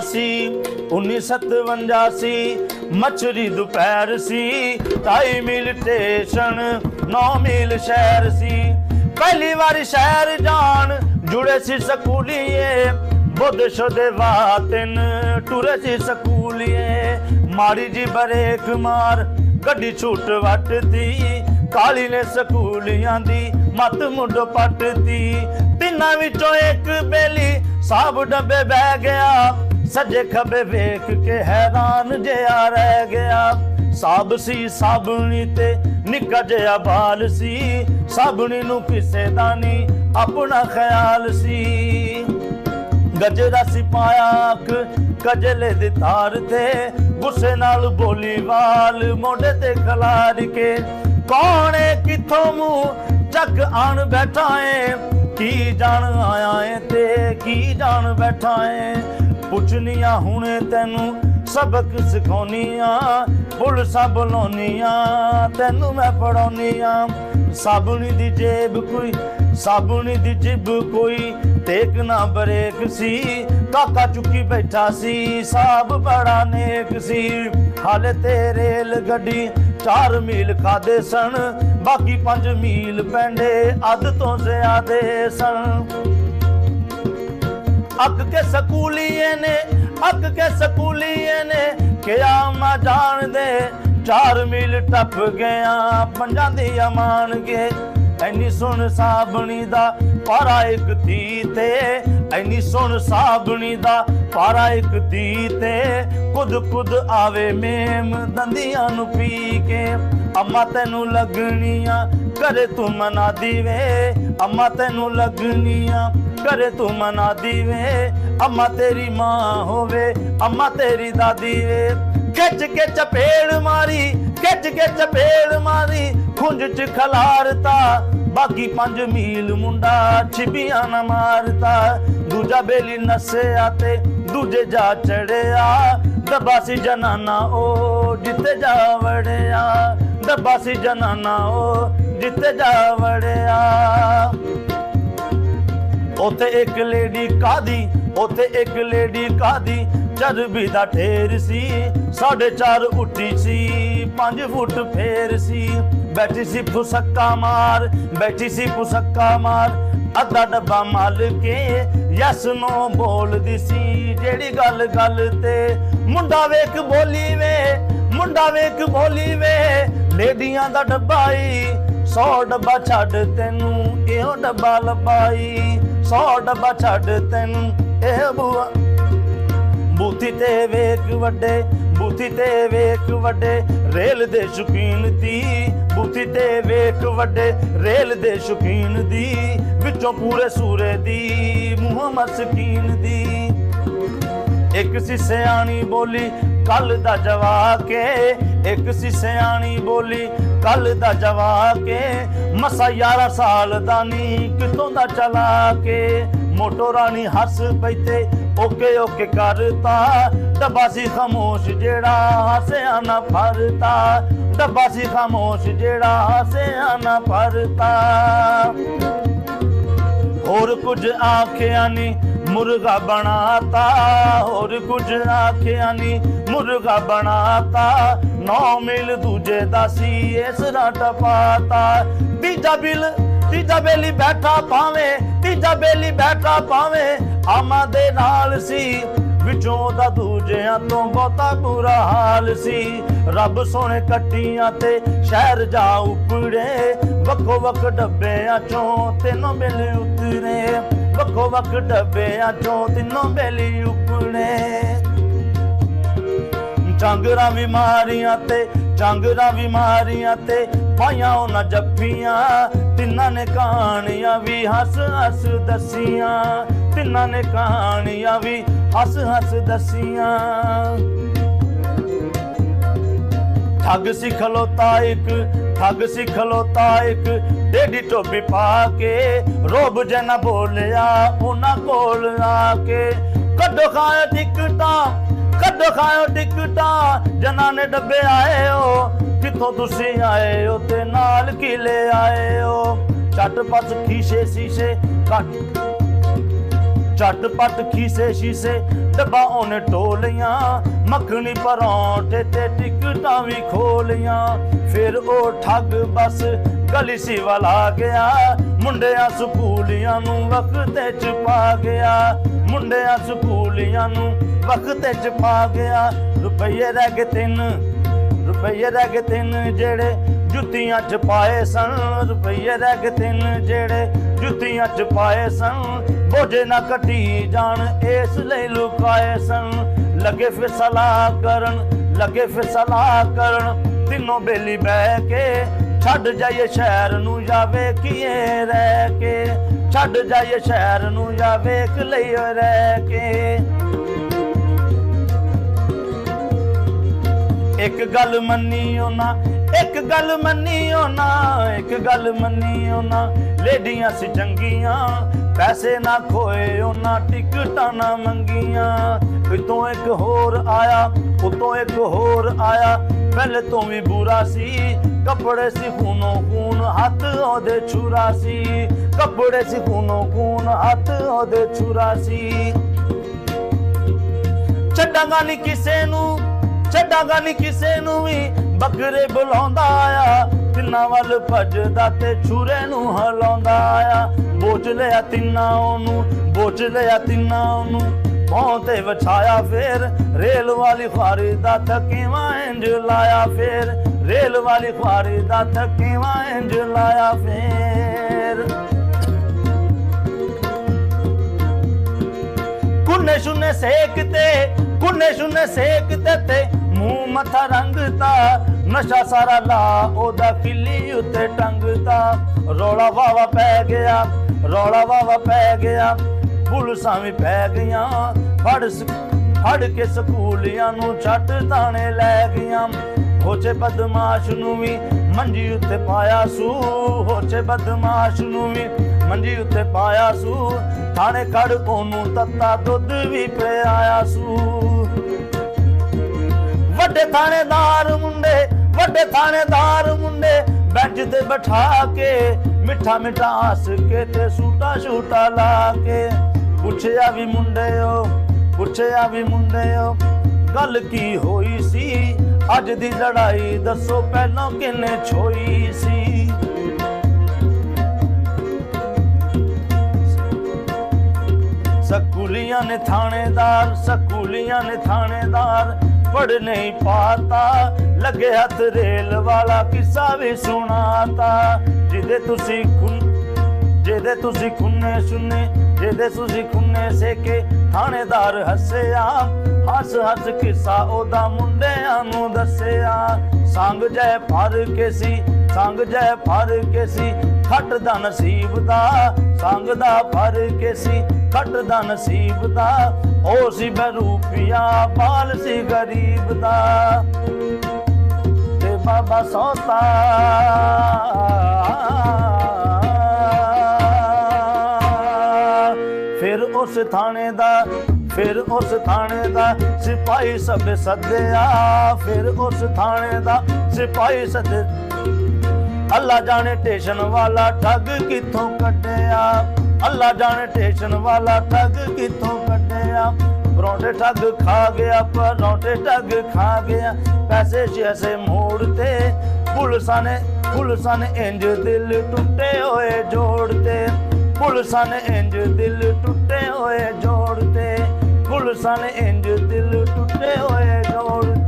सी मछरी दोपहर सी 2.5 मील स्टेशन 9 मील शहर सी पहली बारी शहर जान जुड़े सी स्कूलिए बुध शुदे वातिन टुरे सी स्कूलिए माड़ी जी ब्रेक मार गड्डी छूट वटती काली ने स्कूलियां दी मत मुंड पटती तिन्हां विचों एक बेली साब डब्बे बह गया सजे खबे वेख के हैरान जिहा रह गया साब सी साबणी ते निक्का जिहा बाल सी साबणी नूं किसे दा नी अपना ख्याल सी गजरा सी पाया अख कजले दी तार ते गुस्से नाल बोली वाल मोढे ते खलार के कौन है किथों मुंह चक आन बैठा है की जान आया है ते की जान बैठा है पुछनिया हुणे तैनू सबक सिखाउनिया पुलसा बुलाउनिया तैनू मैं पढ़ाउनिया साबुनी दी जेब कोई साबुनी दी जिब कोई टेक ना ब्रेक सी काका चुकी बैठा सी साब बड़ा नेक सी हाले ते रेल गड्डी 4 मील खादे सन बाकी 5 मील पेंडे अध तो ज्यादे सन अक के स्कूलिए ने क्या मैं जान दे 4 मील टप गया 5 दी अमान के ऐनी सुन साबणी दा पारा एक धी ते ऐनी सुन साबणी दा पारा एक धी ते खुद खुद आवे मेम दंदियां नू पी के अम्मा तैनू लगनियां करे तू मना दीवे अम्मा तैनू लगनियां करे तू मना दीवे अम्मा तेरी मां होवे अम्मा तेरी दादी वे खिच के चपेड़ मारी खुंज च खलारता बाकी 5 मील मुंडा छिबियां न मारता दूजा बेली नसे आते दूजे जा चढ़िया डब्बा सी जनाना ओ जिते जा वड़िया डब्बा सी जनाना ओ जिते जा वड़िया ओथे एक लेडी कादी चरबी दा ढेर सी 4.5 उठी सी 5 फुट फेर सी बैठी सी फुसक्का मार अद्धा डब्बा माल के यस नो बोलदी सी जेड़ी गल ते मुंडा वेख बोली वे लेडियां दा डब्बा 100 डब्बा छड़ तेनू एहो डब्बा लबाई 100 डब्बा छड़ तेनू एह बुआ बूथी ते वेख वड्डे रेल दे शौकीन दी बूथी ते वेख वड्डे रेल दे शौकीन दी विचों पूरे सूरे दी मुँह मस्कीन दी एक सी सियाणी बोली कल दा जवा के एक सी सियाणी बोली कल दा जवा के मसा 11 साल दा नी कितों दा चला के मोटो रानी हस पैते ओके ओके करता डब्बा सी खामोश जेड़ा हसे आना फरता डब्बा सी खामोश जेड़ा हसे आना फरता और कुछ आखिया नी मुर्गा बनाता और कुछ आखिया नी मुर्गा बनाता 9 मील दूजे दासी इसरा टपाता तीजा बेली बैठा पावे आमा दे नाल सी विचों दा दूजियां तो बहुता बुरा हाल सी रब सोने कट्टियां ते शहर जा उपड़े वक्खो वक्ख डब्बियां चों तीनों बेली उतरे वक्खो वक्ख डब्बियां चों तीनों बेली उपड़े चांगरां बीमारियां ते पाइयां उन्हां जफ्फियां तिन्हां ने कहानियां भी हस हस दसियां तिन्हां ने कहानियां भी हस हस दसियां ठग सी खलोता एक टेढ़ी टोपी पा के रोब जना बोलिया उन्हां कोल आके कड्डो खाओ टिकटा जना ने डब्बे आए हो किथों तुसी आए हो ते नाल की ले आए हो झटपट खीसे शीशे झटपट खीसे शीशे डब्बा ਉਹਨੇ ਟੋਲੀਆਂ ਮੱਖਣੀ ਪਰੌਂਠੇ ਤੇ ਟਿਕਟਾਂ ਵੀ ਖੋਲੀਆਂ ਫਿਰ ਉਹ ਠੱਗ ਬਸ ਗਲੀ ਸੀ ਵਾਲਾ ਗਿਆ ਮੁੰਡਿਆਂ ਸਕੂਲੀਆਂ ਨੂੰ ਵਕਤ ਚ ਪਾ ਗਿਆ ਮੁੰਡਿਆਂ ਸਕੂਲੀਆਂ ਨੂੰ ਵਕਤ ਚ ਪਾ ਗਿਆ ਰੁਪਈਏ ਰਹਿ ਗਏ ਤਿੰਨ ਜਿਹੜੇ ਜੁੱਤੀਆਂ ਚ ਪਾਏ ਸਨ ਰੁਪਈਏ ਰਹਿ ਗਏ ਤਿੰਨ ਜਿਹੜੇ ਜੁੱਤੀਆਂ ਚ ਪਾਏ ਸਨ ਬੋਝੇ ਨਾ ਕੱਟੀ ਜਾਣ ਇਸ ਲਈ ਲੁਕਾਏ ਸਨ ਲੱਗੇ ਫਿਰ ਸਲਾਹ ਕਰਨ ਤਿੰਨੋਂ ਬੇਲੀ ਬਹਿ ਕੇ ਛੱਡ ਜਾਈਏ ਸ਼ਹਿਰ ਨੂੰ ਜਾਵੇ ਕੀਏ ਰਹਿ ਕੇ ਛੱਡ ਜਾਈਏ ਸ਼ਹਿਰ ਨੂੰ ਜਾਵੇ ਇਕੱਲੇ ਰਹਿ ਕੇ ਇੱਕ ਗੱਲ ਮੰਨੀ ਉਹਨਾਂ ਲੇਡੀਆਂ ਸੀ ਚੰਗੀਆਂ ਪੈਸੇ ਨਾ ਖੋਏ ਉਹਨਾਂ ਟਿਕਟਾਂ ਨਾ ਮੰਗੀਆਂ ਉਤੋਂ ਇੱਕ ਹੋਰ ਆਇਆ ਪਹਿਲੇ ਤੋਂ ਵੀ ਬੁਰਾ ਸੀ ਕੱਪੜੇ ਸੀ ਖੂਨੋਂ ਖੂਨ ਹੱਥ ਉਹਦੇ ਛੁਰਾ ਸੀ ਕੱਪੜੇ ਸੀ ਖੂਨੋਂ ਖੂਨ ਹੱਥ ਉਹਦੇ ਛੁਰਾ ਸੀ ਛੱਡਾਂਗਾ ਨਹੀਂ ਕਿਸੇ ਨੂੰ ਵੀ ਬੱਕਰੇ ਬੁਲਾਉਂਦਾ ਆ ਤਿੰਨਾਂ ਵੱਲ ਭੱਜਦਾ ਤੇ ਛੁਰੇ ਨੂੰ ਹਲਾਉਂਦਾ ਆ ਬੋਝ ਲਿਆ ਤਿੰਨਾਂ ਉਹਨੂੰ ਪੌਂ ਤੇ ਵਿਛਾਇਆ ਫੇਰ ਰੇਲ ਵਾਲੀ ਖੁਆਰੀ ਦਾ ਥਕੇਵਾਂ ਇੰਜ ਲਾਇਆ ਫੇਰ ਰੇਲ ਵਾਲੀ ਖੁਆਰੀ ਦਾ ਥਕੇਵਾਂ ਇੰਜ ਲਾਇਆ ਫੇਰ ਕੁੰਨੇ ਸ਼ੁੰਨੇ ਸੇਕ ਤੇ ਮੂੰਹ ਮੱਥਾ ਰੰਗਤਾ ਨਸ਼ਾ ਸਾਰਾ ਲਾ ਉਹਦਾ ਕਿੱਲੀ ਉੱਤੇ ਟੰਗਤਾ ਰੌਲਾ ਵਾਵਾ ਪੈ ਗਿਆ ਪੁਲਿਸਾਂ ਵੀ ਪੈ ਗਈਆਂ ਫੜ ਕੇ ਸਕੂਲੀਆਂ ਨੂੰ ਛੱਟ ਤਾਣੇ ਲੈ ਗਈਆਂ ਹੋਚੇ ਬਦਮਾਸ਼ ਨੂੰ ਵੀ ਮੰਜੀ ਉੱਤੇ ਪਾਇਆ ਸੂ ਥਾਣੇ ਕੱਢ ਉਹਨੂੰ ਤੱਤਾ ਦੁੱਧ ਵੀ ਪਿਆਇਆ ਸੂ ਵੱਡੇ ਥਾਣੇਦਾਰ ਮੁੰਡੇ ਬੈਂਚ ਤੇ ਬਿਠਾ ਕੇ ਮਿੱਠਾ ਹੱਸ ਕੇ ਤੇ ਸੂਟਾ ਲਾ ਕੇ ਪੁੱਛਿਆ ਵੀ ਮੁੰਡਿਓ ਗੱਲ ਕੀ ਹੋਈ ਸੀ ਅੱਜ ਦੀ ਲੜਾਈ ਦੱਸੋ ਪਹਿਲਾਂ ਕਿੰਨੇ ਛੋਈ ਸੀ ਸਕੂਲੀਆਂ ਨੇ ਥਾਣੇਦਾਰ पढ़ नहीं पाता लगे हथ रेल वाला किस्सा भी सुनाता जिदे तुसी खुन्ने सेके थानेदार हस्या हस किस्सा ओदा मुंडियां नूं दस्सिया संग जय फर के सी खट दा नसीब दा संग दा फर के सी खट दा नसीब दा ओ सी बरूपिया बाल सी गरीब दा ते बाबा सौता फिर उस थाने दा सिपाही सब सद्या अल्लाह जाने स्टेशन वाला ठग किथों कड्डिया परौंठे ठग खा गया पैसे शैसे मोड़ते पुलिस ने इंज दिल टूटे हुए जोड़ते पुलिस ने इंज दिल टूटे हुए जोड़ते